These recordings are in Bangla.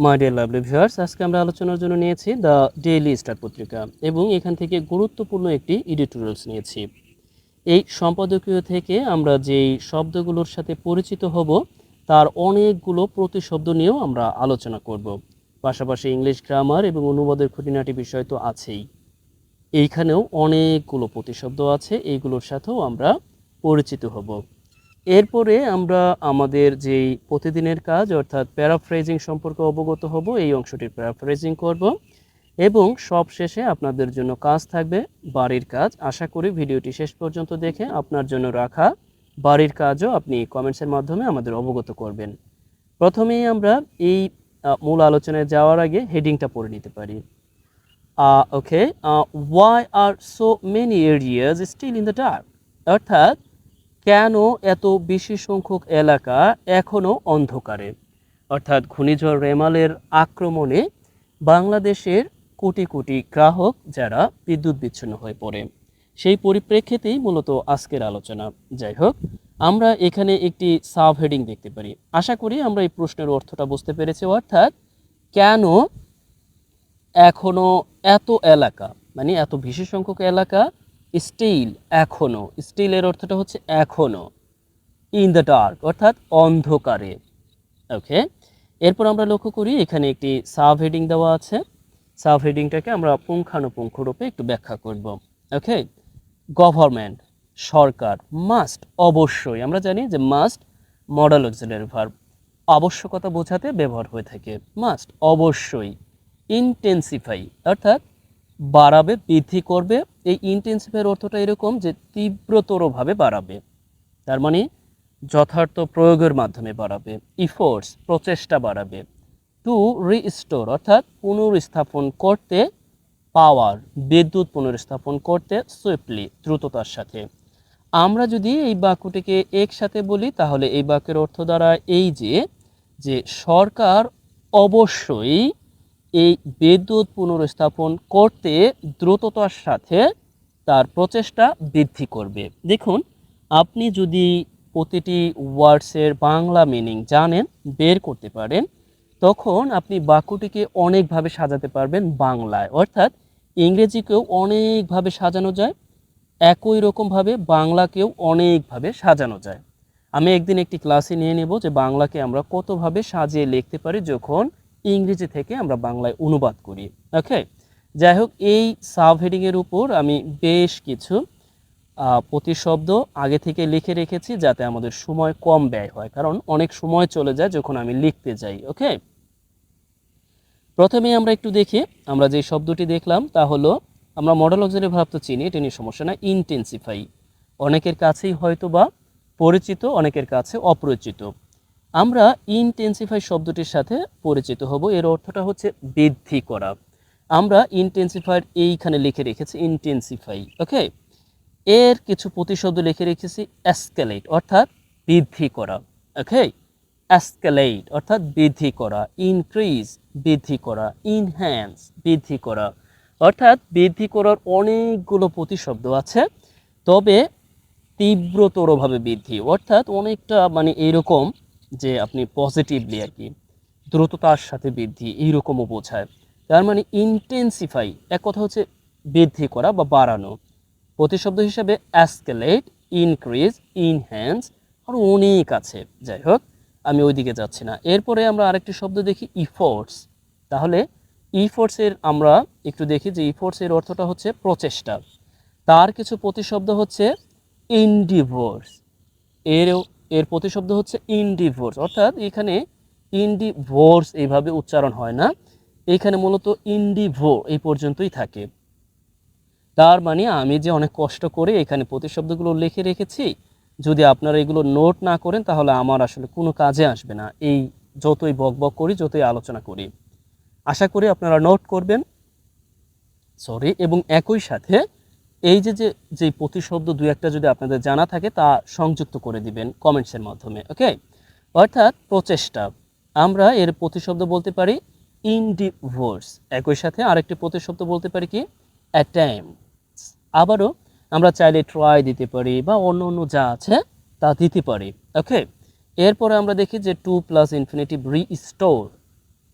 মাই ডিয়ার লাভলি ভিউয়ার্স, আজকে আমরা আলোচনার জন্য নিয়েছি দ্য ডেইলি স্টার পত্রিকা এবং এখান থেকে গুরুত্বপূর্ণ একটি এডিটোরিয়ালস নিয়েছি। এই সম্পাদকীয় থেকে আমরা যেই শব্দগুলোর সাথে পরিচিত হব তার অনেকগুলো প্রতিশব্দ নিয়েও আমরা আলোচনা করব। পাশাপাশি ইংলিশ গ্রামার এবং অনুবাদের খুঁটিনাটি বিষয় তো আছেই। এইখানেও অনেকগুলো প্রতিশব্দ আছে, এইগুলোর সাথেও আমরা পরিচিত হব। এরপরে আমরা আমাদের যেই প্রতিদিনের কাজ অর্থাৎ প্যারাফ্রেজিং সম্পর্কে অবগত হব, এই অংশটির প্যারাফ্রেজিং করব এবং সব শেষে আপনাদের জন্য কাজ থাকবে বাড়ির কাজ। আশা করি ভিডিওটি শেষ পর্যন্ত দেখে আপনার জন্য রাখা বাড়ির কাজও আপনি কমেন্টসের মাধ্যমে আমাদের অবগত করবেন। প্রথমেই আমরা এই মূল আলোচনায় যাওয়ার আগে হেডিংটা পড়ে নিতে পারি। Okay, why are so many areas still in the dark, অর্থাৎ কেন এত বেশি সংখ্যক এলাকা এখনও অন্ধকারে। অর্থাৎ ঘূর্ণিঝড় রেমালের আক্রমণে বাংলাদেশের কোটি কোটি গ্রাহক যারা বিদ্যুৎ বিচ্ছিন্ন হয়ে পড়ে, সেই পরিপ্রেক্ষিতেই মূলত আজকের আলোচনা। যাই হোক, আমরা এখানে একটি সাব হেডিং দেখতে পারি। আশা করি আমরা এই প্রশ্নের অর্থটা বুঝতে পেরেছি, অর্থাৎ কেন এখনো এত এলাকা, মানে এত বেশি সংখ্যক এলাকা স্টিল, এখনো, স্টিলের অর্থটা হচ্ছে এখনো, ইন দ্য ডার্ক অর্থাৎ অন্ধকারে। ওকে, এরপর আমরা লক্ষ্য করি এখানে একটি সাব হেডিং দেওয়া আছে। সাব হেডিংটাকে আমরা পুঙ্খানুপুঙ্খ রূপে একটু ব্যাখ্যা করব। ওকে, গভর্নমেন্ট, সরকার, মাস্ট, অবশ্যই। আমরা জানি যে মাস্ট মডাল অক্সিলারি ভার্ব, আবশ্যকতা বোঝাতে ব্যবহার হয়ে থাকে। মাস্ট, অবশ্যই। ইন্টেন্সিফাই অর্থাৎ বাড়াবে, বৃদ্ধি করবে। এই ইন্টেন্সিফাইয়ের অর্থটা এরকম যে তীব্রতরভাবে বাড়াবে, তার মানে যথার্থ প্রয়োগের মাধ্যমে বাড়াবে। ইফোর্টস, প্রচেষ্টা বাড়াবে। টু রিস্টোর অর্থাৎ পুনরস্থাপন করতে। পাওয়ার, বিদ্যুৎ পুনরস্থাপন করতে। সুইফটলি, দ্রুততার সাথে। আমরা যদি এই বাক্যটিকে একসাথে বলি তাহলে এই বাক্যের অর্থ দ্বারা এই যে সরকার অবশ্যই এই বিদ্যুৎ পুনরস্থাপন করতে দ্রুততার সাথে তার প্রচেষ্টা বৃদ্ধি করবে। দেখুন, আপনি যদি প্রতিটি ওয়ার্ডসের বাংলা মিনিং জানেন, বের করতে পারেন, তখন আপনি বাক্যটিকে অনেকভাবে সাজাতে পারবেন বাংলায়। অর্থাৎ ইংরেজিকেও অনেকভাবে সাজানো যায়, একই রকমভাবে বাংলাকেও অনেকভাবে সাজানো যায়। আমি একদিন একটি ক্লাসে নিয়ে নেব যে বাংলাকে আমরা কতভাবে সাজিয়ে লিখতে পারি যখন ইংরেজি থেকে আমরা বাংলায় অনুবাদ করি। ওকে, যাই হোক, এই সাব হেডিংয়ের উপর আমি বেশ কিছু প্রতিশব্দ আগে থেকে লিখে রেখেছি যাতে আমাদের সময় কম ব্যয় হয়, কারণ অনেক সময় চলে যায় যখন আমি লিখতে যাই। ওকে, প্রথমে আমরা একটু দেখি, আমরা যে শব্দটি দেখলাম তা হলো, আমরা মডেল অক্সিলারি ভার্ব তো চিনি, এটা নিয়ে সমস্যা না। ইন্টেন্সিফাই অনেকের কাছেই হয়তো বা পরিচিত, অনেকের কাছে অপরিচিত। আমরা ইন্টেন্সিফাই শব্দটির সাথে পরিচিত হব। এর অর্থটা হচ্ছে বৃদ্ধি করা। আমরা ইন্টেন্সিফাইয়ের এইখানে লিখে রেখেছি ইন্টেন্সিফাই। ওকে, এর কিছু প্রতিশব্দ লিখে রেখেছি এসকেলেট অর্থাৎ বৃদ্ধি করা। ওকে, এসকেলেট অর্থাৎ বৃদ্ধি করা। ইনক্রিজ, বৃদ্ধি করা। ইনহ্যান্স, বৃদ্ধি করা। অর্থাৎ বৃদ্ধি করার অনেকগুলো প্রতিশব্দ আছে, তবে তীব্রতরভাবে বৃদ্ধি অর্থাৎ অনেকটা মানে এইরকম যে আপনি পজিটিভলি আর কি দ্রুততার সাথে বৃদ্ধি এইরকমও বোঝায়। তার মানে ইন্টেন্সিফাই এক কথা হচ্ছে বৃদ্ধি করা বা বাড়ানো। প্রতিশব্দ হিসাবে অ্যাসকেলেট, ইনক্রিজ, ইনহ্যান্স, আর অনেক আছে। যাই হোক, আমি ওইদিকে যাচ্ছি না। এরপরে আমরা আরেকটি শব্দ দেখি, ইফোর্টস। তাহলে ইফোর্টসের আমরা একটু দেখি যে ইফোর্টসের অর্থটা হচ্ছে প্রচেষ্টা। তার কিছু প্রতিশব্দ হচ্ছে ইনডিভোর্স। এর প্রতিশব্দ হচ্ছে ইনডিভোর্স, অর্থাৎ এখানে ইনডিভোর্স এইভাবে উচ্চারণ হয় না, এখানে মূলত ইনডিভো এই পর্যন্তই থাকে। তার মানে আমি যে অনেক কষ্ট করে এখানে প্রতিশব্দগুলো লিখে রেখেছি, যদি আপনারা এগুলো নোট না করেন তাহলে আমার আসলে কোনো কাজে আসবে না, এই যতই বকবক করি, যতই আলোচনা করি। আশা করি আপনারা নোট করবেন, সরি। এবং একই সাথে এই যে প্রতিশব্দ দুই একটা যদি আপনাদের জানা থাকে তা সংযুক্ত করে দিবেন কমেন্টসের মাধ্যমে। ওকে, অর্থাৎ প্রচেষ্টা। আমরা এর প্রতিশব্দ বলতে পারি ইনডিভোর্স। একই সাথে আরেকটি প্রতিশব্দ বলতে পারি কি, অ্যাটেম্পটস। আবারও আমরা চাইলে ট্রাই দিতে পারি বা অন্য অন্য যা আছে তা দিতে পারি। ওকে, এরপরে আমরা দেখি যে টু প্লাস ইনফিনিটিভ রিস্টোর।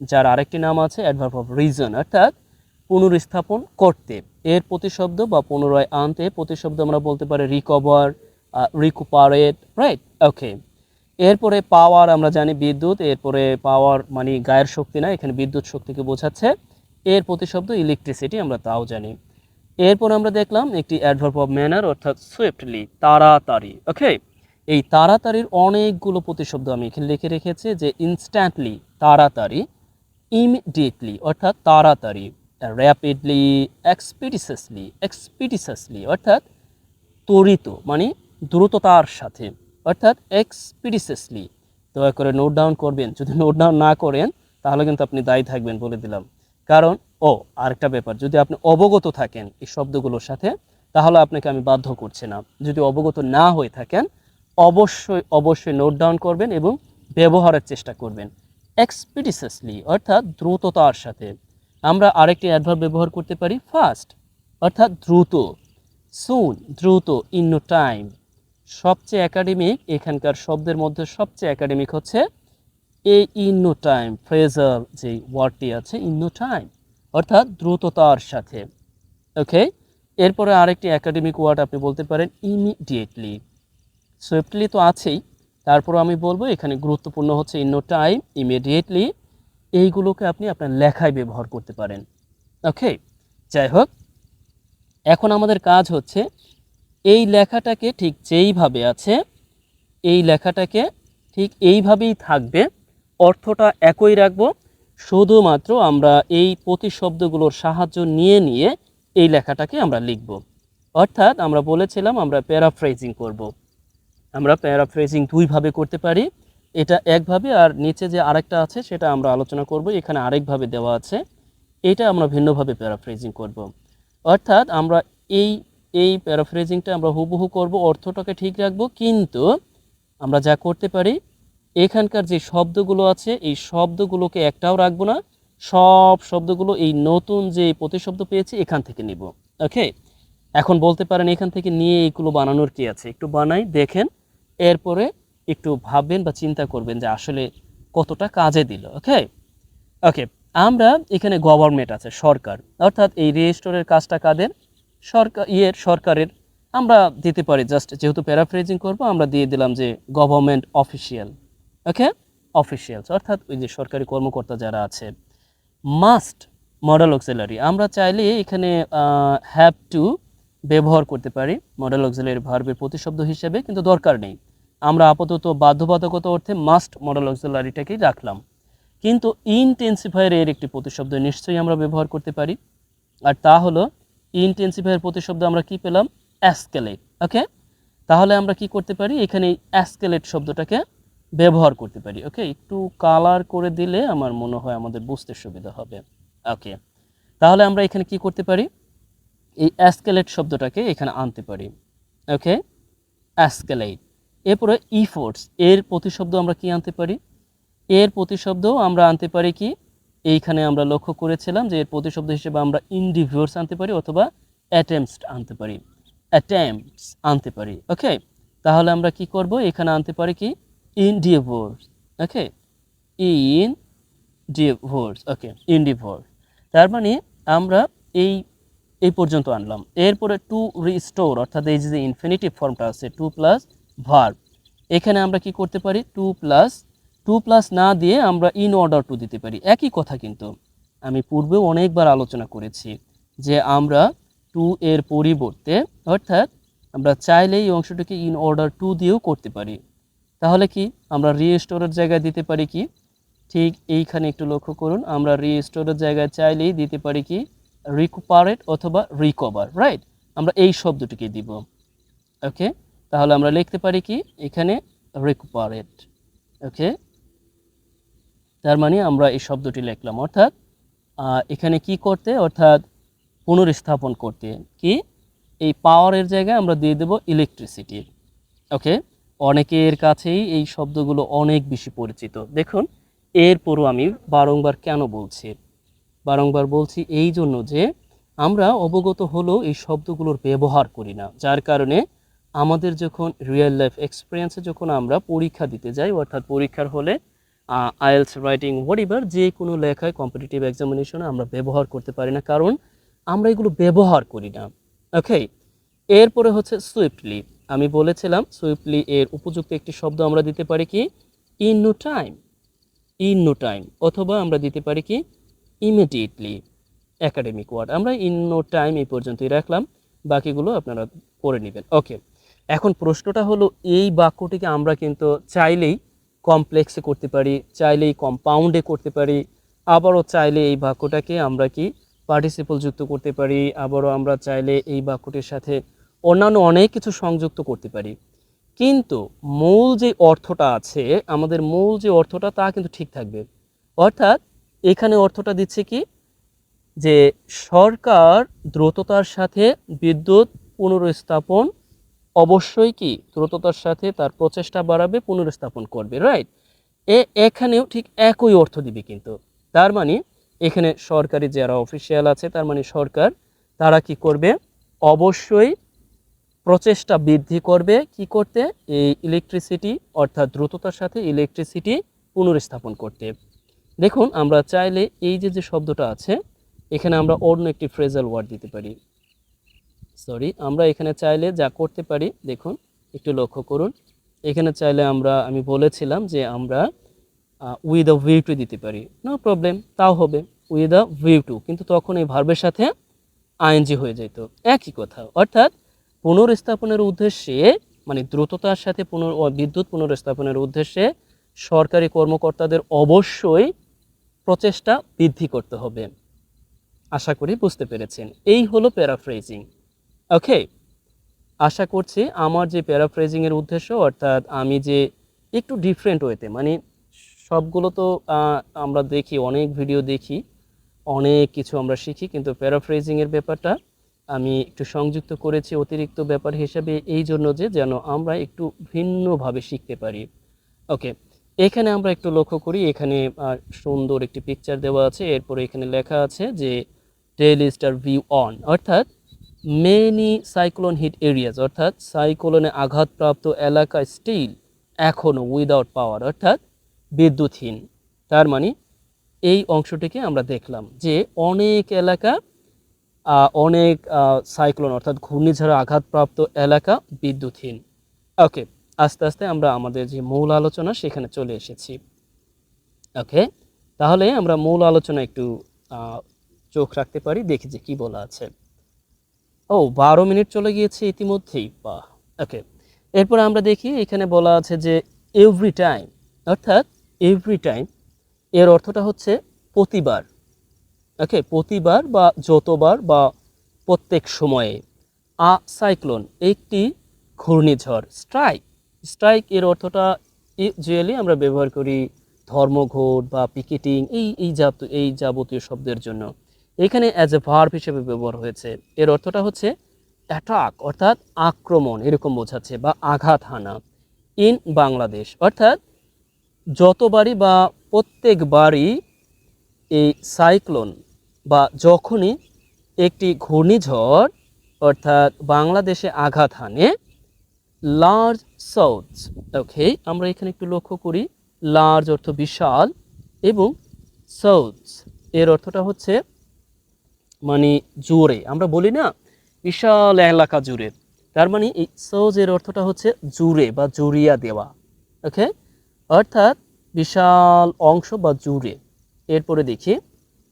যার আরেকটি নাম আছে অ্যাডভার্ব অফ রিজন, অর্থাৎ পুনরুস্থাপন করতে। এর প্রতিশব্দ বা পুনরায় আনতে প্রতিশব্দ আমরা বলতে পারি রিকভার, রিকুপারেট, রাইট? ওকে। এরপরে পাওয়ার, আমরা জানি বিদ্যুৎ, এরপরে পাওয়ার মানে গায়ের শক্তি না, এখানে বিদ্যুৎ শক্তিকে বোঝাচ্ছে। এর প্রতিশব্দ ইলেকট্রিসিটি, আমরা তাও জানি। এরপর আমরা দেখলাম একটি অ্যাডভার্ব অফ ম্যানার, অর্থাৎ সুইফটলি, তাড়াতাড়ি। ওকে, এই তাড়াতাড়ির অনেকগুলো প্রতিশব্দ আমি এখানে লিখে রেখেছি, যে ইনস্ট্যান্টলি তাড়াতাড়ি, ইমিডিয়েটলি অর্থাৎ তাড়াতাড়ি, র্যাপিডলি, এক্সপিডিসাসলি অর্থাৎ ত্বরিত মানে দ্রুততার সাথে, অর্থাৎ এক্সপিডিসাসলি। দয়া করে নোট ডাউন করবেন, যদি নোট ডাউন না করেন তাহলে কিন্তু আপনি দায়ী থাকবেন বলে দিলাম। কারণ আরেকটা ব্যাপার, যদি আপনি অবগত থাকেন এই শব্দগুলোর সাথে তাহলে আপনাকে আমি বাধ্য করছি না। যদি অবগত না হয়ে থাকেন অবশ্যই নোট ডাউন করবেন এবং ব্যবহারের চেষ্টা করবেন। এক্সপিডিসাসলি অর্থাৎ দ্রুততার সাথে। আমরা আরেকটি অ্যাডভার্ব ব্যবহার করতে পারি ফাস্ট, অর্থাৎ দ্রুত। সুন, দ্রুত। In no time. সবচেয়ে একাডেমিক, এখানকার শব্দের মধ্যে সবচেয়ে একাডেমিক হচ্ছে এই ইন নো টাইম, ফ্রেজাল যে ওয়ার্ডটি আছে, ইন নো টাইম অর্থাৎ দ্রুততার সাথে। ওকে, এরপরে আরেকটি একাডেমিক ওয়ার্ড আপনি বলতে পারেন ইমিডিয়েটলি। সুইফটলি তো আছেই, তারপর আমি বলবো এখানে গুরুত্বপূর্ণ হচ্ছে ইন নো টাইম, ইমিডিয়েটলি। এইগুলোকে আপনি আপনার লেখায় ব্যবহার করতে পারেন। ওকে, যাই হোক, এখন আমাদের কাজ হচ্ছে এই লেখাটাকে ঠিক যেইভাবে আছে এই লেখাটাকে ঠিক এইভাবেই থাকবে, অর্থটা একই রাখবো, শুধুমাত্র আমরা এই প্রতিশব্দগুলোর সাহায্য নিয়ে নিয়ে এই লেখাটাকে আমরা লিখব। অর্থাৎ আমরা বলেছিলাম আমরা প্যারাফ্রেজিং করব। আমরা প্যারাফ্রেজিং দুইভাবে করতে পারি, এটা একভাবে, আর নিচে যে আরেকটা আছে সেটা আমরা আলোচনা করব। এখানে আরেকভাবে দেওয়া আছে, এটা আমরা ভিন্নভাবে প্যারাফ্রেজিং করব। অর্থাৎ আমরা এই এই প্যারাফ্রেজিংটা আমরা হুবহু করব, অর্থটাকে ঠিক রাখবো, কিন্তু আমরা যা করতে পারি এখানকার যে শব্দগুলো আছে এই শব্দগুলোকে একটাও রাখবো না, সব শব্দগুলো এই নতুন যে প্রতিশব্দ পেয়েছি এখান থেকে নিব। ওকে, এখন বলতে পারেন এখান থেকে নিয়ে এইগুলো বানানোর কি আছে, একটু বানাই দেখেন, এরপরে একটু ভাববেন বা চিন্তা করবেন যে আসলে কতটা কাজে দিল। ওকে ওকে, আমরা এখানে গভর্নমেন্ট আছে, সরকার, অর্থাৎ এই রেজিস্টরের কাজটা কাদের, সরকারের। আমরা দিতে পারি জাস্ট, যেহেতু প্যারাফ্রেজিং করব আমরা দিয়ে দিলাম যে গভর্নমেন্ট অফিসিয়াল। ওকে, অফিসিয়ালস অর্থাৎ ওই যে সরকারি কর্মকর্তা যারা আছে। মাস্ট, মডেল অক্সিলারি, আমরা চাইলে এখানে হ্যাভ টু ব্যবহার করতে পারি মডেল অক্সিলারি ভার্বের প্রতিশব্দ হিসেবে, কিন্তু দরকার নেই। আমরা আপাতত বাধ্যবাধকতা অর্থে মাস্ট মডেল অক্সিলারিটাকেই রাখলাম। কিন্তু ইনটেন্সিফায়ার এর একটি প্রতিশব্দ নিশ্চয়ই আমরা ব্যবহার করতে পারি, আর তা হলো ইনটেন্সিফায়ার প্রতিশব্দ আমরা কি পেলাম, অ্যাসকেলেট। ওকে, তাহলে আমরা কি করতে পারি, এখানে অ্যাসকেলেট শব্দটাকে ব্যবহার করতে পারি। ওকে, একটু কালার করে দিলে আমার মনে হয় আমাদের বুঝতে সুবিধা হবে। ওকে, তাহলে আমরা এখানে কি করতে পারি, এই অ্যাসকেলেট শব্দটাকে এখানে আনতে পারি। ওকে, অ্যাসকেলেট। এরপরে ইফোর্টস এর প্রতিশব্দ আমরা কি আনতে পারি, এর প্রতিশব্দ আমরা আনতে পারি কি, এইখানে আমরা লক্ষ্য করেছিলাম যে এর প্রতিশব্দ হিসেবে আমরা ইনডিভিউর্স আনতে পারি অথবা অ্যাটেম্পটস আনতে পারি, অ্যাটেম্পটস আনতে পারি। ওকে, তাহলে আমরা কি করব, এখানে আনতে পারি কি, ইনডিভোর্স। ওকে, ইনডিভোর্স। ওকে, ইনডিভোর্স। তার মানে আমরা এই এই পর্যন্ত আনলাম। এরপরে টু রিস্টোর, অর্থাৎ এই যে ইনফিনিটিভ ফর্মটা আছে টু প্লাস ভার্ব, এখানে আমরা কি করতে পারি, টু প্লাস না দিয়ে আমরা ইন অর্ডার টু দিতে পারি। একই কথা, কিন্তু আমি পূর্বেও অনেকবার আলোচনা করেছি যে আমরা টু এর পরিবর্তে, অর্থাৎ আমরা চাইলে এই অংশটাকে ইন অর্ডার টু দিয়েও করতে পারি। তাহলে কি আমরা রিস্টোরের জায়গায় দিতে পারি কি, ঠিক এইখানে একটু লক্ষ্য করুন, আমরা রিস্টোরের জায়গায় চাইলেই দিতে পারি কি, রিকুপারেট অথবা রিকভার, রাইট? আমরা এই শব্দটিকে দিব। ওকে, তাহলে আমরা লিখতে পারি কি এখানে, রিকুপারেট। ওকে, তার মানে আমরা এই শব্দটি লিখলাম, অর্থাৎ এখানে কি করতে, অর্থাৎ পুনরুস্থাপন করতে, কি এই পাওয়ারের জায়গায় আমরা দিয়ে দেব ইলেকট্রিসিটি। ওকে, অনেকের কাছেই এই শব্দগুলো অনেক বেশি পরিচিত। দেখুন, এরপরও আমি বারংবার কেন বলছি, বারংবার বলছি এই জন্য যে আমরা অবগত হলেও এই শব্দগুলোর ব্যবহার করি না, যার কারণে আমাদের যখন রিয়েল লাইফ এক্সপিরিয়েন্সে যখন আমরা পরীক্ষা দিতে যাই, অর্থাৎ পরীক্ষার হলে আইএলস রাইটিং হোয়াটএভার, যে কোনো লেখায় কম্পিটিটিভ এক্সামিনেশনে আমরা ব্যবহার করতে পারি না, কারণ আমরা এগুলো ব্যবহার করি না। ওকে, এরপরে হচ্ছে সুইফটলি। আমি বলেছিলাম সুইফটলি এর উপযুক্ত একটি শব্দ আমরা দিতে পারি কি in no time, in no time, অথবা আমরা দিতে পারি কি ইমিডিয়েটলি। একাডেমিক ওয়ার্ড আমরা ইন নো টাইম এই পর্যন্তই রাখলাম, বাকিগুলো আপনারা করে নেবেন। ওকে, এখন প্রশ্নটা হলো এই বাক্যটিকে আমরা কিন্তু চাইলেই কমপ্লেক্সে করতে পারি, চাইলেই কম্পাউন্ডে করতে পারি, আবারও চাইলে এই বাক্যটাকে আমরা কি পার্টিসিপল যুক্ত করতে পারি, আবারও আমরা চাইলে এই বাক্যটির সাথে অন্যান্য অনেক কিছু সংযুক্ত করতে পারি। কিন্তু মূল যে অর্থটা আছে, আমাদের মূল যে অর্থটা তা কিন্তু ঠিক থাকবে। অর্থাৎ এখানে অর্থটা দিচ্ছে কি যে সরকার দ্রুততার সাথে বিদ্যুৎ পুনরুস্থাপন অবশ্যই কি দ্রুততার সাথে তার প্রচেষ্টা বাড়াবে, পুনরুস্থাপন করবে, রাইট। এখানেও ঠিক একই অর্থ দিবে কিন্তু। তার মানে এখানে সরকারি যারা অফিসিয়াল আছে, তার মানে সরকার, তারা কি করবে, অবশ্যই প্রচেষ্টা বৃদ্ধি করবে কি করতে, এই ইলেকট্রিসিটি অর্থাৎ দ্রুততার সাথে ইলেকট্রিসিটি পুনরুস্থাপন করতে। দেখুন আমরা চাইলে এই যে যে শব্দটা আছে এখানে আমরা অন্য একটি ফ্রেজাল ওয়ার্ড দিতে পারি। সরি, আমরা এখানে চাইলে যা করতে পারি, দেখুন একটু লক্ষ্য করুন, এখানে চাইলে আমি বলেছিলাম যে আমরা উইথ আ ভিউ টু দিতে পারি, নো প্রবলেম, তাও হবে উইথ আ ভিউ টু, কিন্তু তখন এই ভার্বের সাথে আইএনজি হয়ে যেত, একই কথা। অর্থাৎ পুনরুস্থাপনের উদ্দেশ্যে, মানে দ্রুততার সাথে বিদ্যুৎ পুনরুস্থাপনের উদ্দেশ্যে সরকারি কর্মকর্তাদের অবশ্যই প্রচেষ্টা বৃদ্ধি করতে হবে। আশা করি বুঝতে পেরেছেন। এই হলো প্যারাফ্রেজিং। ওকে, আশা করছি আমার যে প্যারাফ্রেজিংয়ের উদ্দেশ্য, অর্থাৎ আমি যে একটু ডিফারেন্ট ওয়েতে, মানে সবগুলো তো আমরা দেখি, অনেক ভিডিও দেখি, অনেক কিছু আমরা শিখি, কিন্তু প্যারাফ্রেজিংয়ের ব্যাপারটা আমি একটু সংযুক্ত করেছি অতিরিক্ত ব্যাপার হিসেবে, এই জন্য যে যেন আমরা একটু ভিন্নভাবে শিখতে পারি। ওকে, এখানে আমরা একটু লক্ষ্য করি, এখানে সুন্দর একটি পিকচার দেওয়া আছে, এরপরে এখানে লেখা আছে যে ডেইলি স্টার ভিউ অন, অর্থাৎ মেনি সাইক্লোন হিট এরিয়াজ, অর্থাৎ সাইক্লোনে আঘাতপ্রাপ্ত এলাকা স্টিল এখনও উইদাউট পাওয়ার, অর্থাৎ বিদ্যুৎহীন। তার মানে এই অংশটিকে আমরা দেখলাম যে অনেক এলাকা, অনেক সাইক্লোন অর্থাৎ ঘূর্ণিঝড়ে আঘাতপ্রাপ্ত এলাকা বিদ্যুৎহীন। ওকে, আস্তে আস্তে আমরা আমাদের যে মূল আলোচনা সেখানে চলে এসেছি। ওকে, তাহলে আমরা মূল আলোচনা একটু চোখ রাখতে পারি, দেখি যে কি বলা আছে। 12 মিনিট চলে গিয়েছে ইতিমধ্যেই, বাহ। ওকে, এরপর আমরা দেখি এখানে বলা আছে যে এভরি টাইম, অর্থাৎ এভরি টাইম এর অর্থটা হচ্ছে প্রতিবার। ওকে, প্রতিবার বা যতবার বা প্রত্যেক সময়ে। সাইক্লোন একটি ঘূর্ণিঝড়। স্ট্রাইক, স্ট্রাইক এর অর্থটা ইউজুয়ালি আমরা ব্যবহার করি ধর্মঘট বা পিকেটিং, এই যাবতীয় শব্দের জন্য। এখানে অ্যাজ এ ভার্ব হিসেবে ব্যবহার হয়েছে। এর অর্থটা হচ্ছে অ্যাটাক, অর্থাৎ আক্রমণ এরকম বোঝাচ্ছে, বা আঘাত হানা। ইন বাংলাদেশ, অর্থাৎ যতবারই বা প্রত্যেকবারই এই সাইক্লোন বা যখনই একটি ঘূর্ণিঝড় অর্থাৎ বাংলাদেশে আঘাত হানে, লার্জ সাউথ। ওকে, আমরা এখানে একটু লক্ষ্য করি, লার্জ অর্থ বিশাল এবং সাউথ এর অর্থটা হচ্ছে মানে জুড়ে, আমরা বলি না বিশাল এলাকা জুড়ে, তার মানে এই সাউথ এর অর্থটা হচ্ছে জুড়ে বা জুড়িয়া দেওয়া। ওকে, অর্থাৎ বিশাল অংশ বা জুড়ে। এরপরে দেখি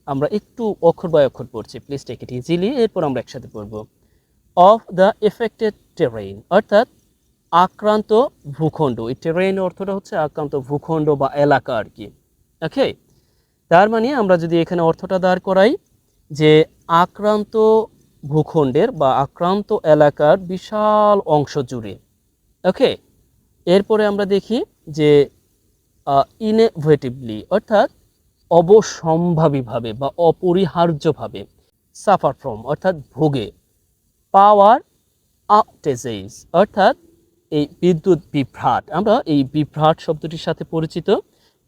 আমরা একটু অক্ষর বাই অক্ষর পড়ছি, প্লিজ টেক ইট ইজিলি, এরপর আমরা একসাথে পড়ব। অফ দ্য এফেক্টেড টেরেইন, অর্থাৎ আক্রান্ত ভূখণ্ড। এই টেরেইন অর্থটা হচ্ছে আক্রান্ত ভূখণ্ড বা এলাকা আর কি। ওকে, তার মানে আমরা যদি এখানে অর্থটা দাঁড় করাই যে আক্রান্ত ভূখণ্ডের বা আক্রান্ত এলাকার বিশাল অংশ জুড়ে। ওকে, এরপরে আমরা দেখি যে ইনএভিটেবলি, অর্থাৎ অবসম্ভাবীভাবে বা অপরিহার্যভাবে। সাফার ফ্রম, অর্থাৎ ভোগে। পাওয়ার আউটেজেস, অর্থাৎ এই বিদ্যুৎ বিভ্রাট। আমরা এই বিভ্রাট শব্দটির সাথে পরিচিত,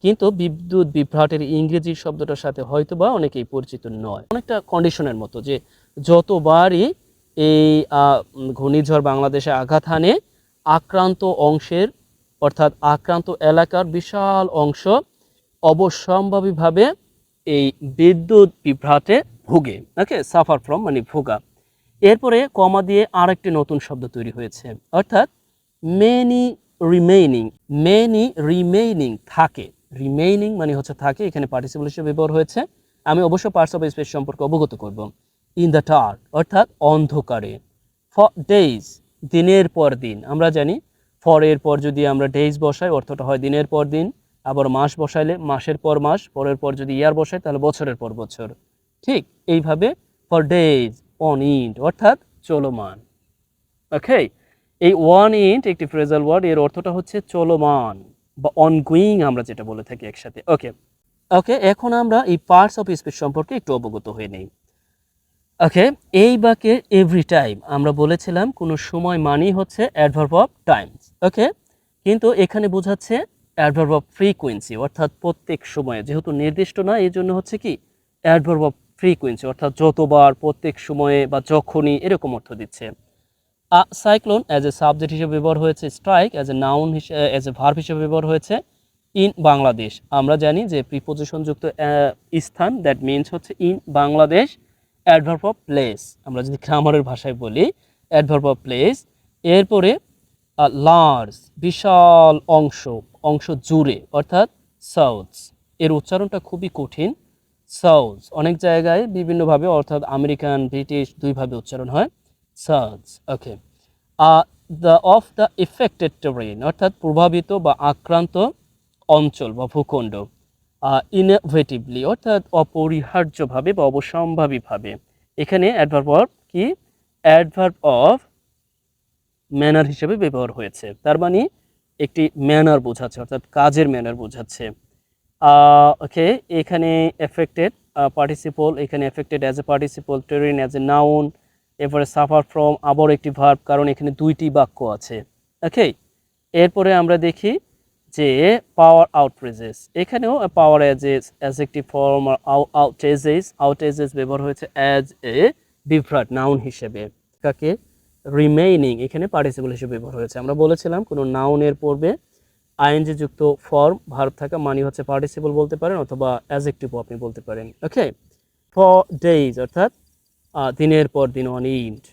কিন্তু বিদ্যুৎ বিভ্রাটের ইংরেজি শব্দটার সাথে হয়তো বা অনেকেই পরিচিত নয়। অনেকটা কন্ডিশনের মতো যে যতবারই এই ঘূর্ণিঝড় বাংলাদেশে আঘাত হানে, আক্রান্ত অংশের অর্থাৎ আক্রান্ত এলাকার বিশাল অংশ অবশ্যম্ভাবীভাবে এই বিদ্যুৎ বিভ্রাটে ভোগে। ওকে, সাফার ফ্রম মানে ভোগা। এরপরে কমা দিয়ে আরেকটি নতুন শব্দ তৈরি হয়েছে, অর্থাৎ মেনি রিমেইনিং। মেনি রিমেইনিং থাকে, রিমেইনিং মানে হচ্ছে থাকে, এখানে পার্টিসিপল হিসেবে ব্যবহার হয়েছে। আমি অবশ্য পার্টস অফ স্পিচ সম্পর্কে অবগত করব। ইন দ্য ডার্ক অর্থাৎ অন্ধকারে। ফর ডেইজ দিনের পর দিন, আমরা জানি ফর এর পর যদি আমরা ডেইজ বসাই অর্থটা হয় দিনের পর দিন, আবার মাস বসাইলে মাসের পর মাস, পরের পর যদি ইয়ার বসাই তাহলে বছরের পর বছর। ঠিক এইভাবে ফর ডেইজ অন ইন্ড অর্থাৎ চলমান। ওকে, এই ওয়ান ইন্ট একটি ফ্রেজাল ওয়ার্ড, এর অর্থটা হচ্ছে চলমান বা অনগোয়িং আমরা যেটা বলে থাকি একসাথে। ওকে ওকে, এখন আমরা এই পার্টস অফ স্পিচ সম্পর্কে একটু অবগত হয়ে নেই। ওকে, এই বাক্যের এভরি টাইম আমরা বলেছিলাম কোনো সময় মানেই হচ্ছে অ্যাডভার্ব অফ টাইমস। ওকে, কিন্তু এখানে বোঝাচ্ছে অ্যাডভার্ব অফ ফ্রিকোয়েন্সি, অর্থাৎ প্রত্যেক সময়ে, যেহেতু নির্দিষ্ট না এই জন্য হচ্ছে কি অ্যাডভার্ব অফ ফ্রিকোয়েন্সি, অর্থাৎ যতবার, প্রত্যেক সময়ে বা যখনই, এরকম অর্থ দিচ্ছে। সাইক্লোন অ্যাজ এ সাবজেক্ট হিসেবে ব্যবহার হয়েছে, strike as a noun as a verb হিসেবে ব্যবহার হয়েছে। ইন বাংলাদেশ আমরা জানি যে প্রিপোজিশনযুক্ত স্থান, দ্যাট মিনস হচ্ছে in Bangladesh. Adverb of place আমরা যদি গ্রামারের ভাষায় বলি অ্যাডভার্ব অফ প্লেস। এরপরে লার্জ বিশাল অংশ, অংশ জুড়ে অর্থাৎ সাউথস, এর উচ্চারণটা খুবই কঠিন। সাউথস অনেক জায়গায় বিভিন্নভাবে, অর্থাৎ আমেরিকান, ব্রিটিশ দুইভাবে উচ্চারণ হয়, সাউথস। ওকে, দ্য এফেক্টেড টেরেন অর্থাৎ প্রভাবিত বা আক্রান্ত অঞ্চল বা ভূখণ্ড। ইনএভিটেবলি অর্থাৎ অপরিহার্যভাবে বা অবশ্যম্ভাবীভাবে। এখানে অ্যাডভার্ব অফ কি, অ্যাডভার্ব অফ ম্যানার হিসেবে ব্যবহার হয়েছে, তার মানে একটি ম্যানার বোঝাচ্ছে, অর্থাৎ কাজের ম্যানার বোঝাচ্ছে। ওকে, এখানে এফেক্টেড পার্টিসিপল, এখানে affected as a participle, terrain as a noun, এরপরে সাফার ফ্রম আবার একটি ভার্ব, কারণ এখানে দুইটি বাক্য আছে। ওকে, এরপরে আমরা দেখি যে পাওয়ার আউটরেজেস, এখানেও পাওয়ার অ্যাজ একটি ফর্ম, আউটেজেস ব্যবহার হয়েছে অ্যাজ এ বিভ্রাট নাউন হিসেবে। কাকে, রিমেইনিং এখানে পার্টিসিপল হিসেবে ব্যবহার হয়েছে। আমরা বলেছিলাম কোনো নাউনের পূর্বে আইএনজি যুক্ত ফর্ম ভার্ব থাকা মানে হচ্ছে পার্টিসিপল বলতে পারেন অথবা অ্যাডজেক্টিভও আপনি বলতে পারেন। ওকে, ফর ডেইজ অর্থাৎ দিনের পর দিন, অন ইন্ড।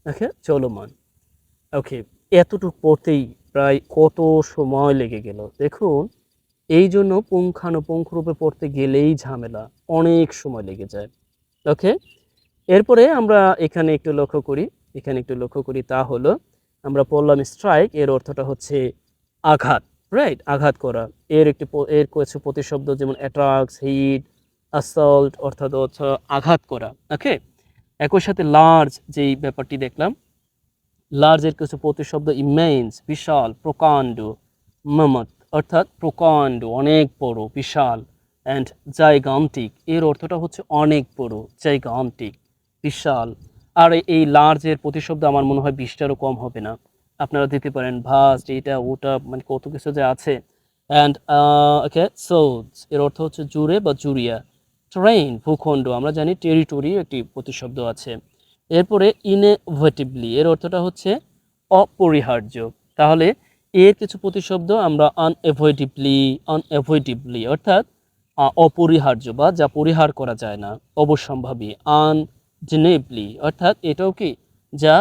ওকে, চলমান। ওকে, এতটুকু পড়তেই প্রায় কত সময় লেগে গেল দেখুন। এই জন্য পুঙ্খানুপুঙ্খরূপে পড়তে গেলেই ঝামেলা, অনেক সময় লেগে যায়। ওকে, এরপরে আমরা এখানে একটু লক্ষ্য করি, তা হলো আমরা পড়লাম স্ট্রাইক, এর অর্থটা হচ্ছে আঘাত, রাইট, আঘাত করা। এর কিছু প্রতিশব্দ যেমন অ্যাট্রাক্স, হিট, অ্যাসল্ট অর্থাৎ আঘাত করা। ওকে, একই সাথে লার্জ যেই ব্যাপারটি দেখলাম, লার্জের কিছু প্রতিশব্দ ইমেন্স বিশাল, প্রকাণ্ড, মামত অর্থাৎ প্রকাণ্ড অনেক বড় বিশাল, অ্যান্ড জাইগান্টিক এর অর্থটা হচ্ছে অনেক বড়, জাইগান্টিক বিশাল। আর এই লার্জের প্রতিশব্দ আমার মনে হয় 20টারও কম হবে না, আপনারা দিতে পারেন ভাস্ট, এটা ওটা, মানে কত কিছু যে আছে। অ্যান্ড ওকে, সোলস এর অর্থ হচ্ছে জুড়ে বা জুড়িয়া। ট্রেন ভূখণ্ড আমরা জানি টেরিটরি একটি প্রতিশব্দ আছে। এরপরে ইনএভিটেবলি এর অর্থটা হচ্ছে অপরিহার্য। তাহলে এর কিছু প্রতিশব্দ আমরা আনএভয়েডেবলি অর্থাৎ অপরিহার্য বা যা পরিহার করা যায় না, অবশ্যম্ভাবী। আনডিনেবলি অর্থাৎ এটাও কি যা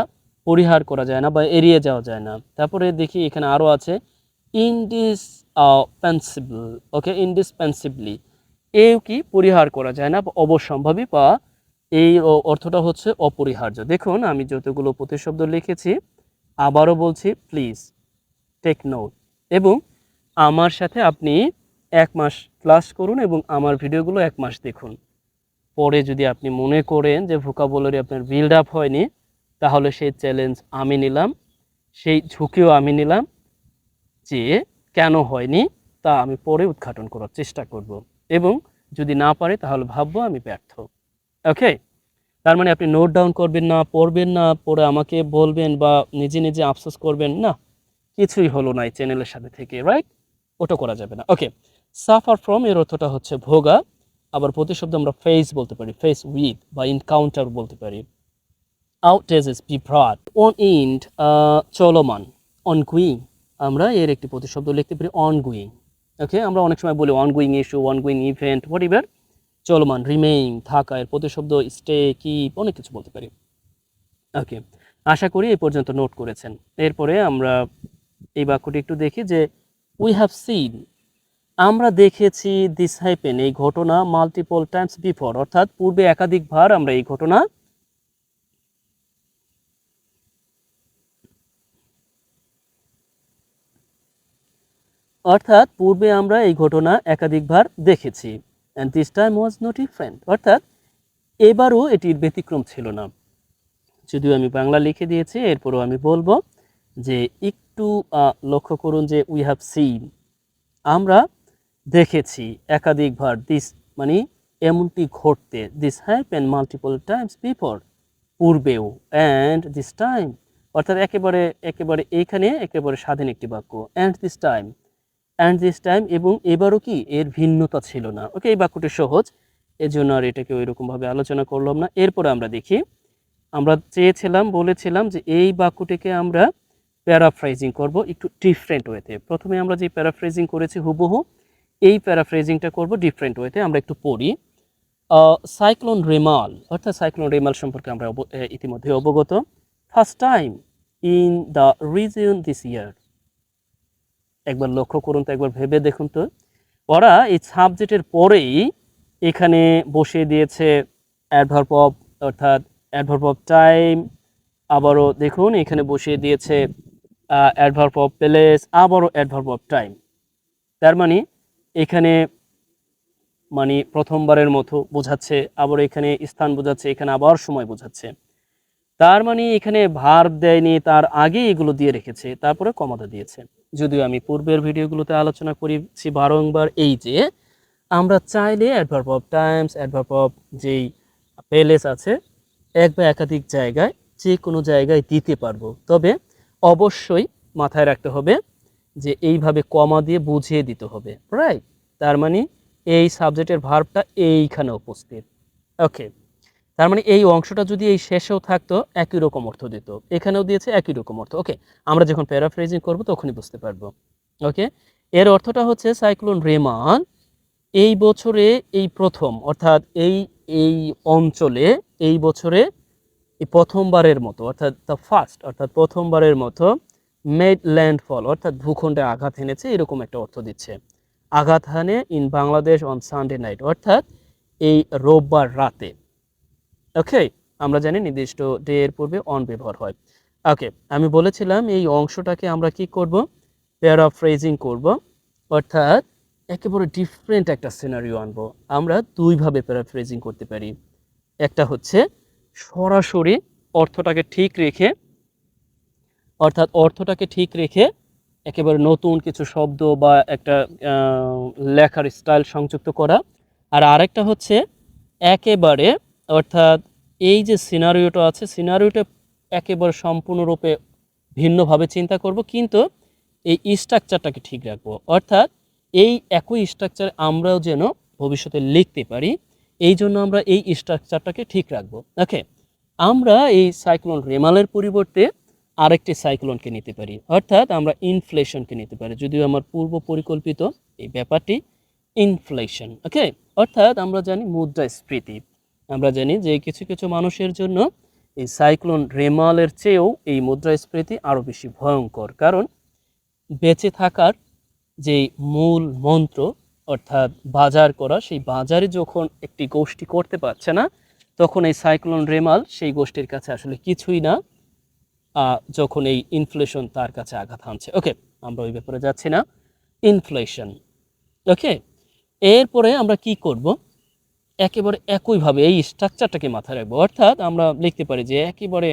পরিহার করা যায় না বা এড়িয়ে যাওয়া যায় না। তারপরে দেখি এখানে আরও আছে ইনডিসপেন্সিবল। ওকে, ইনডিসপেন্সিবলি এও কি পরিহার করা যায় না বা অবশ্যম্ভাবী, বা এই অর্থটা হচ্ছে অপরিহার্য। দেখুন আমি যতগুলো প্রতিশব্দ লিখেছি, আবারও বলছি, প্লিজ টেক নোট, এবং আমার সাথে আপনি 1 মাস ক্লাস করুন এবং আমার ভিডিওগুলো 1 মাস দেখুন। পরে যদি আপনি মনে করেন যে ভোকাবুলারি আপনার বিল্ড আপ হয়নি, তাহলে সেই চ্যালেঞ্জ আমি নিলাম, সেই ঝুঁকিও আমি নিলাম, যে কেন হয়নি তা আমি পরে উদ্ঘাটন করার চেষ্টা করব, এবং যদি না পারে তাহলে ভাববো আমি ব্যর্থ। ওকে, তার মানে আপনি নোট ডাউন করবেন না, পড়বেন না, পরে আমাকে বলবেন বা নিজে নিজে আফসোস করবেন না, কিছুই হলো না এই চ্যানেলের সাথে থেকে, রাইট, ওটা করা যাবে না। ওকে, সাফার ফ্রম এর অর্থটা হচ্ছে ভোগা, আবার প্রতিশব্দ আমরা ফেস বলতে পারি, ফেস উইথ বা ইনকাউন্টার বলতে পারি। আউটেজেস বিভ্রাট, অন ইন্ড চলমান, অনগুইং আমরা এর একটি প্রতিশব্দ লিখতে পারি অনগুইং। ওকে, আমরা অনেক সময় বলি ongoing issue, ongoing event, what ever, চলমান, রিমেইন, থাকা, এর প্রতিশব্দ স্টে, কিপ, অনেক কিছু বলতে পারি। ওকে, আশা করি এই পর্যন্ত নোট করেছেন। এরপরে আমরা এই বাক্যটি একটু দেখি যে উই হ্যাভ সিন, আমরা দেখেছি, দিস হ্যাপেন, এই ঘটনা, মাল্টিপল টাইমস বিফোর, অর্থাৎ পূর্বে একাধিকবার আমরা এই ঘটনা একাধিকবার দেখেছি। And this time was no different, অর্থাৎ এবারও এটির ব্যতিক্রম ছিল না। যদিও আমি বাংলা লিখে দিয়েছি, এরপরও আমি বলবো যে একটু লক্ষ্য করুন যে উই হ্যাভ সিন, আমরা দেখেছি একাধিকবার, দিস মানে এমনটি ঘটতে, this happen multiple Times before, পূর্বেও, অ্যান্ড দিস টাইম, অর্থাৎ একেবারে একেবারে এইখানে একেবারে স্বাধীন একটি বাক্য, অ্যান্ড দিস টাইম এবং এবারও কি এর ভিন্নতা ছিল না। ওকে, এই বাক্যটি সহজ, এজন্য আর এটাকে ওই রকমভাবে আলোচনা করলাম না। এরপরে আমরা দেখি, আমরা বলেছিলাম যে এই বাক্যটিকে আমরা প্যারাফ্রাইজিং করব একটু ডিফারেন্ট ওয়েতে। প্রথমে আমরা যে প্যারাফ্রাইজিং করেছি হুবহু, এই প্যারাফ্রেজিংটা করব ডিফারেন্ট ওয়েতে। আমরা একটু পড়ি। সাইক্লোন রেমাল, অর্থাৎ সাইক্লোন রেমাল সম্পর্কে আমরা ইতিমধ্যে অবগত। First time in the region this ইয়ার, একবার লক্ষ্য করুন তো, একবার ভেবে দেখুন তো, ওরা এই সাবজেক্টের পরেই এখানে বসিয়ে দিয়েছে অ্যাডভার্ব অফ, অর্থাৎ অ্যাডভার্ব অফ টাইম, আবারও দেখুন এখানে বসিয়ে দিয়েছে অ্যাডভার্ব অফ প্লেস, আবারও অ্যাডভার্ব অফ টাইম। তার মানে এখানে মানে প্রথমবারের মতো বোঝাচ্ছে, আবার এখানে স্থান বোঝাচ্ছে, এখানে আবার সময় বোঝাচ্ছে। তার মানে এখানে ভার্ব দেয়নি, তার আগে এগুলো দিয়ে রেখেছে, তারপরে কমাতে দিয়েছে। যদিও আমি পূর্বের ভিডিওগুলোতে আলোচনা করেছি বারংবার এই যে আমরা চাইলে adverb of Times, adverb of যেই প্লেস আছে, এক বা একাধিক জায়গায় যে কোনো জায়গায় দিতে পারবো, তবে অবশ্যই মাথায় রাখতে হবে যে এইভাবে কমা দিয়ে বুঝিয়ে দিতে হবে, রাইট? তার মানে এই সাবজেক্টের ভার্বটা এইখানে উপস্থিত। ওকে, তার মানে এই অংশটা যদি এই শেষেও থাকতো একই রকম অর্থ দিত, এখানেও দিয়েছে একই রকম অর্থ। ওকে, আমরা যখন প্যারাফ্রেজিং করব তখনই বুঝতে পারবো। ওকে, এর অর্থটা হচ্ছে সাইক্লোন রেমান এই বছরে এই প্রথম, অর্থাৎ এই এই অঞ্চলে এই বছরে এই প্রথমবারের মতো, অর্থাৎ দ্য ফার্স্ট, অর্থাৎ প্রথমবারের মতো মেড ল্যান্ডফল, অর্থাৎ ভূখণ্ডে আঘাত এনেছে, এরকম একটা অর্থ দিচ্ছে। আঘাত হানে in Bangladesh on Sunday night, অর্থাৎ এই রোববার রাতে। ওকে, আমরা জানি নির্দিষ্ট ডে এর পূর্বে অন ব্যবহার হয়। ওকে, আমি বলেছিলাম এই অংশটাকে আমরা কি করব, প্যারাফ্রেজিং করব, অর্থাৎ একেবারে ডিফারেন্ট একটা সিনারিও আনবো। আমরা দুইভাবে প্যারাফ্রেজিং করতে পারি। একটা হচ্ছে সরাসরি অর্থটাকে ঠিক রেখে, অর্থাৎ অর্থটাকে ঠিক রেখে একেবারে নতুন কিছু শব্দ বা একটা লেখার স্টাইল সংযুক্ত করা। আর আরেকটা হচ্ছে একেবারে, অর্থাৎ এই যে সিনারিওটা আছে, সিনারিওটা একেবারে সম্পূর্ণরূপে ভিন্নভাবে চিন্তা করব, কিন্তু এই স্ট্রাকচারটাকে ঠিক রাখবো। অর্থাৎ এই একই স্ট্রাকচার আমরাও যেন ভবিষ্যতে লিখতে পারি, এই জন্য আমরা এই স্ট্রাকচারটাকে ঠিক রাখবো। ওকে, আমরা এই সাইক্লোন রেমালের পরিবর্তে আরেকটি সাইক্লোনকে নিতে পারি, অর্থাৎ আমরা ইনফ্লেশনকে নিতে পারি, যদিও আমার পূর্ব পরিকল্পিত এই ব্যাপারটি ইনফ্লেশন। ওকে, অর্থাৎ আমরা জানি মুদ্রাস্ফীতি, আমরা জানি যে কিছু কিছু মানুষের জন্য এই সাইক্লোন রেমালের চেয়েও এই মুদ্রাস্ফীতি আরও বেশি ভয়ঙ্কর, কারণ বেঁচে থাকার যে মূল মন্ত্র, অর্থাৎ বাজার করা, সেই বাজারে যখন একটি গোষ্ঠী করতে পারছে না, তখন এই সাইক্লোন রেমাল সেই গোষ্ঠীর কাছে আসলে কিছুই না, যখন এই ইনফ্লেশন তার কাছে আঘাত হানছে। ওকে, আমরা ওই ব্যাপারে যাচ্ছি না, ইনফ্লেশন। ওকে, এরপরে আমরা কি করব, একেবারে একইভাবে এই স্ট্রাকচারটাকে মাথায় রাখবো, অর্থাৎ আমরা লিখতে পারি যে একেবারে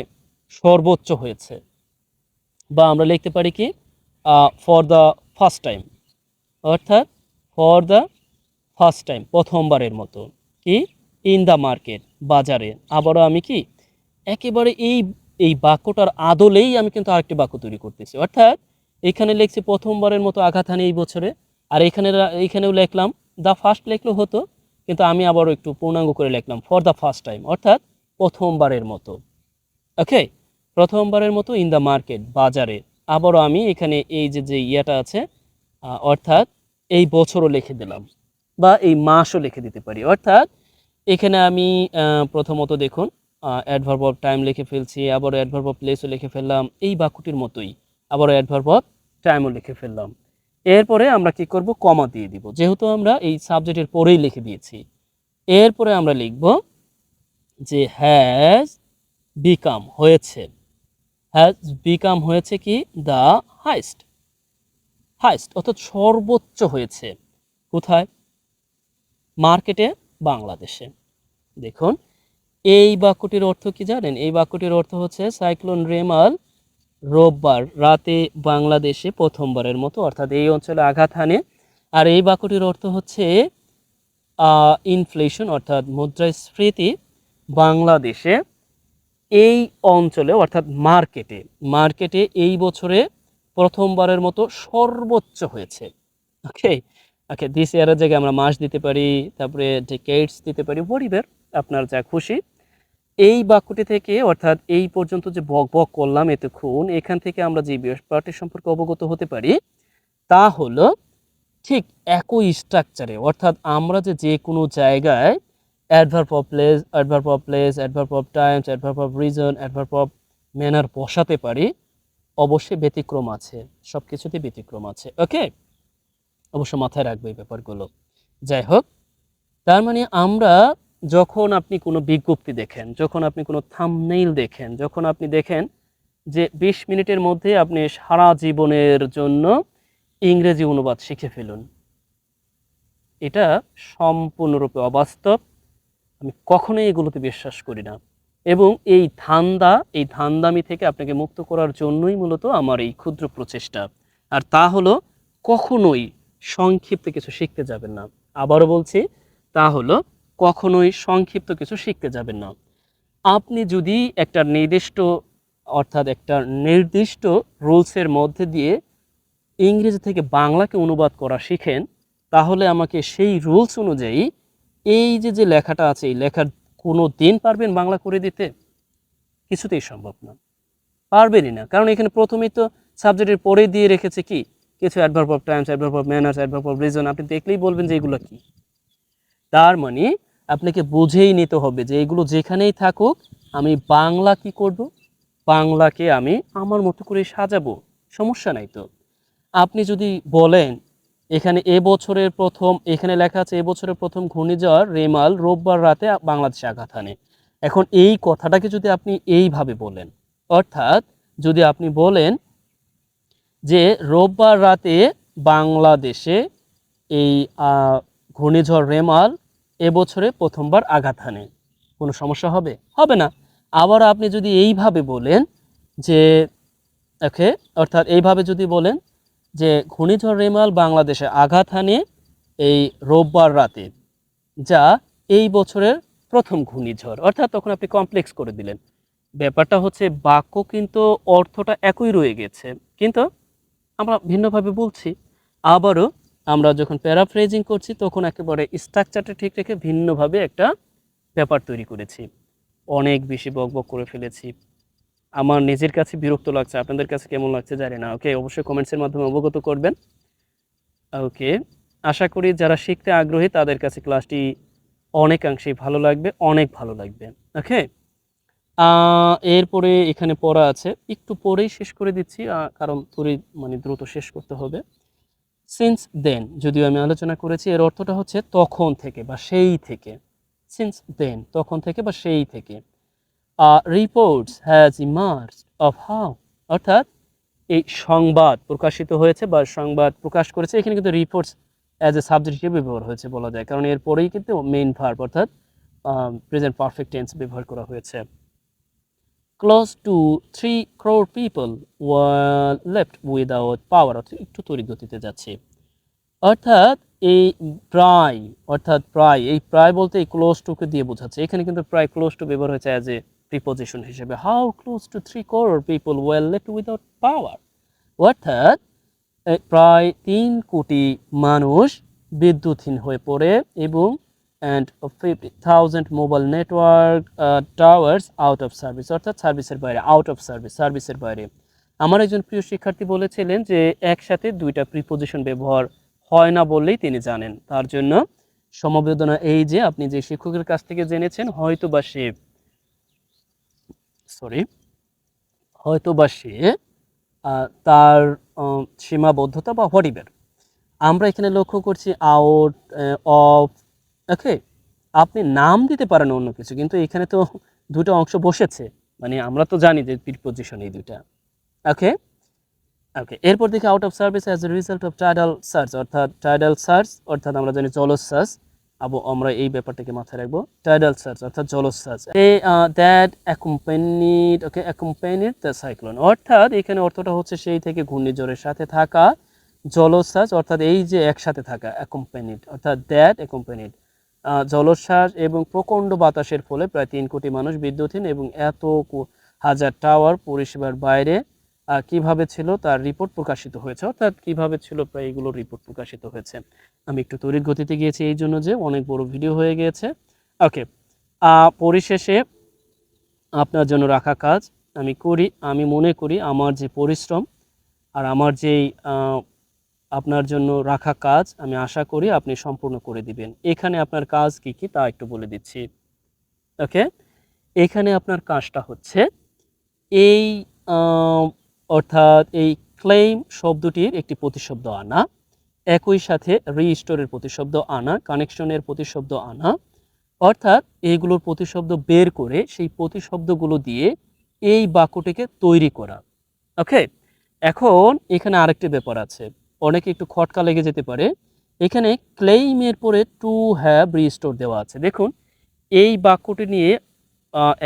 সর্বোচ্চ হয়েছে, বা আমরা লিখতে পারি কি ফর দ্য ফার্স্ট টাইম, অর্থাৎ ফর দ্য ফার্স্ট টাইম, প্রথমবারের মতো, কি ইন দ্য মার্কেট, বাজারে। আবারও আমি কি একেবারে এই এই বাক্যটার আদলেই আমি কিন্তু আরেকটি বাক্য তৈরি করতেছি, অর্থাৎ এখানে লিখছি প্রথমবারের মতো আঘাত হানে এই বছরে, আর এইখানেও লিখলাম দ্য ফার্স্ট, লিখলেও হতো, কিন্তু আমি আবারও একটু পূর্ণাঙ্গ করে লিখলাম ফর দ্য ফার্স্ট টাইম, অর্থাৎ প্রথমবারের মতো। ওকে, প্রথমবারের মতো ইন দ্য মার্কেট, বাজারে। আবারও আমি এখানে এই যে ইয়েটা আছে, অর্থাৎ এই বছরও লিখে দিলাম বা এই মাসও লিখে দিতে পারি। অর্থাৎ এখানে আমি প্রথমত দেখুন অ্যাডভার্ব অফ টাইম লিখে ফেলছি, আবার অ্যাডভার্ব অফ প্লেসও লিখে ফেললাম এই বাক্যটির মতোই, আবার অ্যাডভার্ব অফ টাইমও লিখে ফেললাম। এরপরে আমরা কি করব, কমা দিয়ে দিব, যেহেতু আমরা এই সাবজেক্টের পরেই লিখে দিয়েছি। এরপরে আমরা লিখব যে হ্যাজ বিকাম, হয়েছে, হ্যাজ বিকাম হয়েছে কি দ্য হাইস্ট, হাইস্ট অর্থাৎ সর্বোচ্চ হয়েছে। কোথায়? মার্কেটে, বাংলাদেশে। দেখুন এই বাক্যটির অর্থ কি জানেন? এই বাক্যটির অর্থ হচ্ছে সাইক্লোন রেমাল রোববার রাতে বাংলাদেশে প্রথমবারের মতো, অর্থাৎ এই অঞ্চলে আঘাত হানে। আর এই বাক্যটির অর্থ হচ্ছে ইনফ্লেশন অর্থাৎ মুদ্রাস্ফীতি বাংলাদেশে এই অঞ্চলে অর্থাৎ মার্কেটে, মার্কেটে এই বছরে প্রথমবারের মতো সর্বোচ্চ হয়েছে। ওকে ওকে, দিস ইয়ারের জায়গায় আমরা মাস দিতে পারি, তারপরে ডেকেডস দিতে পারি, পরিবার আপনার যা খুশি। এই বাক্যটি থেকে অর্থাৎ এই পর্যন্ত যে বক বক করলাম এতক্ষণ, এখান থেকে আমরা যে ব্যাপারটি সম্পর্কে অবগত হতে পারি তা হলো ঠিক একই স্ট্রাকচারে, অর্থাৎ আমরা যে কোনো জায়গায় adverb of place, adverb of place, adverb of Times, adverb of reason, adverb of manner বসাতে পারি। অবশ্যই ব্যতিক্রম আছে, সব কিছুতে ব্যতিক্রম আছে। ওকে, অবশ্য মাথায় রাখবো এই ব্যাপারগুলো। যাই হোক, তার মানে আমরা যখন আপনি কোনো বিজ্ঞপ্তি দেখেন, যখন আপনি কোনো থাম্বনেইল দেখেন, যখন আপনি দেখেন যে 20 মিনিটের মধ্যে আপনি সারা জীবনের জন্য ইংরেজি অনুবাদ শিখে ফেলুন, এটা সম্পূর্ণরূপে অবাস্তব। আমি কখনোই এগুলোতে বিশ্বাস করি না। এবং এই ধান্দা, এই ধান্দামি থেকে আপনাকে মুক্ত করার জন্যই মূলত আমার এই ক্ষুদ্র প্রচেষ্টা। আর তা হলো কখনোই সংক্ষিপ্ত কিছু শিখতে যাবেন না। আবারও বলছি, তা হলো কখনোই সংক্ষিপ্ত কিছু শিখতে যাবেন না। আপনি যদি একটা নির্দিষ্ট অর্থাৎ একটা নির্দিষ্ট রুলসের মধ্যে দিয়ে ইংরেজি থেকে বাংলাকে অনুবাদ করা শিখেন, তাহলে আমাকে সেই রুলস অনুযায়ী এই যে লেখাটা আছে এই লেখার কোনো দিন পারবেন বাংলা করে দিতে? কিছুতেই সম্ভব না, পারবেনই না। কারণ এখানে প্রথমেই তো সাবজেক্টের পরে দিয়ে রেখেছে কি কিছু adverb of Times, adverb of manners, adverb of reason. আপনি দেখলেই বলবেন যে এগুলো কি। তার মানে আপনাকে বুঝেই নিতে হবে যে এগুলো যেখানেই থাকুক আমি বাংলা কি করব, বাংলাকে আমি আমার মতো করে সাজাবো, সমস্যা নাই তো। আপনি যদি বলেন এখানে এবছরের প্রথম, এখানে লেখা আছে এবছরের প্রথম ঘূর্ণিঝড় রেমাল রোববার রাতে বাংলাদেশে আঘাত হানে। এখন এই কথাটাকে যদি আপনি এইভাবে বলেন, অর্থাৎ যদি আপনি বলেন যে রোববার রাতে বাংলাদেশে এই ঘূর্ণিঝড় রেমাল এবছরে প্রথমবার আঘাত হানে, কোনো সমস্যা হবে? হবে না। আবার আপনি যদি এইভাবে বলেন যে ওকে, অর্থাৎ এইভাবে যদি বলেন যে ঘূর্ণিঝড় রেমাল বাংলাদেশে আঘাত হানে এই রোববার রাতে, যা এই বছরের প্রথম ঘূর্ণিঝড়, অর্থাৎ তখন আপনি কমপ্লেক্স করে দিলেন। ব্যাপারটা হচ্ছে বাক্য কিন্তু অর্থটা একই রয়ে গেছে, কিন্তু আমরা ভিন্নভাবে বলছি। আবারও আমরা যখন প্যারাফ্রেজিং করছি তখন একেবারে স্ট্রাকচারটা ঠিক রেখে ভিন্নভাবে একটা ব্যাপার তৈরি করেছি। অনেক বেশি বকবক করে ফেলেছি, আমার নিজের কাছে বিরক্ত লাগছে, আপনাদের কাছে কেমন লাগছে জানি না। ওকে, অবশ্যই কমেন্টসের মাধ্যমে অবগত করবেন। ওকে, আশা করি যারা শিখতে আগ্রহী তাদের কাছে ক্লাসটি অনেকাংশেই ভালো লাগবে, অনেক ভালো লাগবে। ওকে, এরপরে এখানে পড়া আছে, একটু পরেই শেষ করে দিচ্ছি কারণ দ্রুত শেষ করতে হবে। সিন্স দেন যদিও আমি আলোচনা করেছি, এর অর্থটা হচ্ছে তখন থেকে বা সেই থেকে। সিন্স দেন তখন থেকে বা সেই থেকে। Reports has emerged of how, অর্থাৎ এই সংবাদ প্রকাশিত হয়েছে বা সংবাদ প্রকাশ করেছে। এখানে কিন্তু রিপোর্টস অ্যাজ এ সাবজেক্ট হিসেবে ব্যবহার হয়েছে বলা যায়, কারণ এরপরেই কিন্তু মেইন ভার্ব অর্থাৎ প্রেজেন্ট পারফেক্ট টেন্স ব্যবহার করা হয়েছে। Close to 3 crore people were left without power, অর্থাৎ একটু তড়িৎ গতিতে যাচ্ছে। অর্থাৎ এই প্রায়, অর্থাৎ প্রায়, এই প্রায় বলতে এই ক্লোজ টুকে দিয়ে বোঝাচ্ছে। এখানে কিন্তু প্রায় ক্লোজ টু ব্যবহার হয়েছে অ্যাজ এ প্রিপোজিশন হিসেবে। How close two 3 crore people were left without power, অর্থাৎ প্রায় 3 কোটি মানুষ বিদ্যুৎহীন হয়ে পড়ে এবং and 50,000 mobile network towers out of service, অর্থাৎ সার্ভিসের বাইরে, আউট অফ সার্ভিস, সার্ভিসের বাইরে। আমার একজন প্রিয় শিক্ষার্থী বলেছিলেন যে একসাথে দুইটা প্রিপোজিশন ব্যবহার হয় না বললেই তিনি জানেন। তার জন্য সমবেদনা এই যে আপনি যে শিক্ষকের কাছ থেকে জেনেছেন সরি হয়তোবা সে তার সীমাবদ্ধতা বা হোয়াটএভার আমরা এখানে লক্ষ্য করছি আউট অফ। ওকে, আপনি নাম দিতে পারেন অন্য কিছু, কিন্তু এখানে তো দুটো অংশ বসেছে, মানে আমরা তো জানি যে প্রিপোজিশন এই দুটা। ওকে ওকে, এরপর দেখি out of service as a result of tidal search, অর্থাৎ টাইডাল সার্চ অর্থাৎ আমরা জানি জলজ সার্চ। আমরা এই ব্যাপারটাকে মাথায় রাখবো, টাইডাল সার্চ অর্থাৎ জলজ search that accompanied the cyclone, অর্থাৎ এখানে অর্থটা হচ্ছে সেই থেকে ঘূর্ণিঝড়ের সাথে থাকা। জলোচ্ছ্বাস অর্থাৎ এই যে একসাথে থাকা, অ্যাকম্পানিড অর্থাৎ দ্যাট অ্যাকম্পানিড জলোচ্ছ্বাস এবং প্রচণ্ড বাতাসের ফলে প্রায় 3 কোটি মানুষ বিদ্যুৎহীন এবং এত হাজার টাওয়ার পরিষেবার বাইরে কিভাবে ছিল তার রিপোর্ট প্রকাশিত হয়েছে, অর্থাৎ কিভাবে ছিল প্রায় এগুলোর রিপোর্ট প্রকাশিত হয়েছে। আমি একটু তড়িৎ গতিতে গিয়েছি এই জন্য যে অনেক বড় ভিডিও হয়ে গিয়েছে। ওকে, পরিশেষে আপনার জন্য রাখা কাজ আমি মনে করি আমার যে পরিশ্রম আর আমার যেই আপনার জন্য রাখা কাজ আমি আশা করি আপনি সম্পূর্ণ করে দিবেন। এখানে আপনার কাজ কি কি তা একটু বলে দিচ্ছি। ওকে, এখানে আপনার কাজটা হচ্ছে এই অর্থাৎ এই ক্লেম শব্দটির একটি প্রতিশব্দ আনা, একই সাথে রিস্টোরের প্রতিশব্দ আনা, কানেকশনের প্রতিশব্দ আনা, অর্থাৎ এইগুলোর প্রতিশব্দ বের করে সেই প্রতিশব্দগুলো দিয়ে এই বাক্যটিকে তৈরি করা। ওকে, এখন এখানে আরেকটি ব্যাপার আছে, অনেকে একটু খটকা লেগে যেতে পারে। এখানে ক্লেইমের পরে টু হ্যাভ রিস্টোর দেওয়া আছে। দেখুন এই বাক্যটি নিয়ে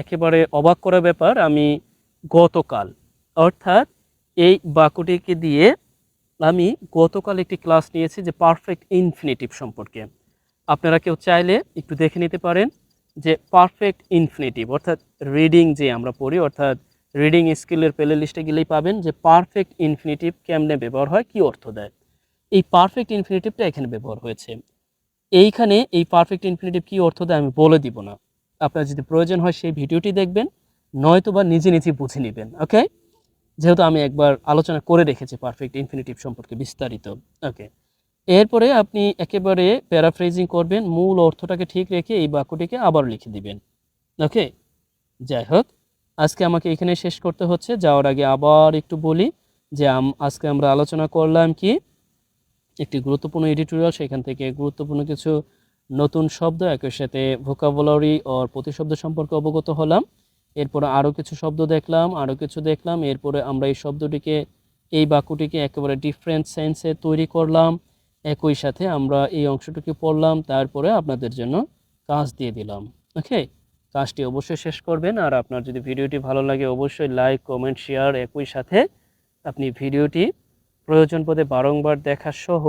একেবারে অবাক করা ব্যাপার, আমি গতকাল অর্থাৎ এই বাক্যটিকে দিয়ে আমি গতকাল একটি ক্লাস নিয়েছি যে পারফেক্ট ইনফিনিটিভ সম্পর্কে। আপনারা কেউ চাইলে একটু দেখে নিতে পারেন যে পারফেক্ট ইনফিনিটিভ অর্থাৎ রিডিং যে আমরা পড়ি, অর্থাৎ রিডিং স্কিলের প্লে লিস্টে গেলেই পাবেন যে পারফেক্ট ইনফিনিটিভ কেমনে ব্যবহার হয়, কি অর্থ দেয়। এই পারফেক্ট ইনফিনিটিভটা এখানে ব্যবহার হয়েছে। এইখানে এই পারফেক্ট ইনফিনিটিভ কি অর্থ দেয় আমি বলে দিব না, আপনার যদি প্রয়োজন হয় সেই ভিডিওটি দেখবেন, নয়তো বা নিজে নিজে বুঝে নেবেন। ওকে, যেহেতু আমি একবার আলোচনা করে রেখেছি পারফেক্ট ইনফিনিটিভ সম্পর্কে বিস্তারিত। ওকে, এরপরে আপনি একেবারে প্যারাফ্রেজিং করবেন, মূল অর্থটাকে ঠিক রেখে এই বাক্যটিকে আবার লিখে দিবেন। ওকে, যাই হোক আজকে আমাকে এখানে শেষ করতে হচ্ছে। যাওয়ার আগে আবার একটু বলি যে আজকে আমরা আলোচনা করলাম কি একটি গুরুত্বপূর্ণ এডিটোরিয়াল, সেখান থেকে গুরুত্বপূর্ণ কিছু নতুন শব্দ, একই সাথে ভোকাবুলারি ও প্রতিশব্দ সম্পর্কে অবগত হলাম। এরপরে আরও কিছু শব্দ দেখলাম, এরপরে আমরা এই শব্দটিকে এই বাক্যটিকে একেবারে ডিফারেন্ট সেন্সে তৈরি করলাম। একই সাথে আমরা এই অংশটুকু পড়লাম, তারপরে আপনাদের জন্য কাজ দিয়ে দিলাম। ওকে, কাজটি অবশ্যই শেষ করবেন। আর আপনার যদি ভিডিওটি ভালো লাগে অবশ্যই লাইক, কমেন্ট, শেয়ার, একই সাথে আপনি ভিডিওটি প্রয়োজন বোধে বারংবার দেখা সহ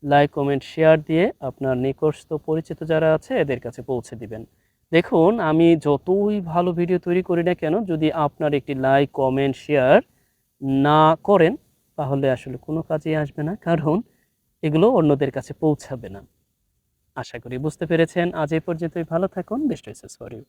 লাইক, কমেন্ট, শেয়ার দিয়ে আপনার নিকটস্থ পরিচিত যারা আছে এদের কাছে পৌঁছে দিবেন। দেখুন আমি যতই ভালো ভিডিও তৈরি করি না কেন, যদি আপনার একটি লাইক, কমেন্ট, শেয়ার না করেন তাহলে আসলে কোনো কাজেই আসবে না, কারণ এগুলো অন্যদের কাছে পৌঁছাবে না। আশা করি বুঝতে পেরেছেন। আজ এই পর্যন্তই, ভালো থাকুন। Best wishes for you.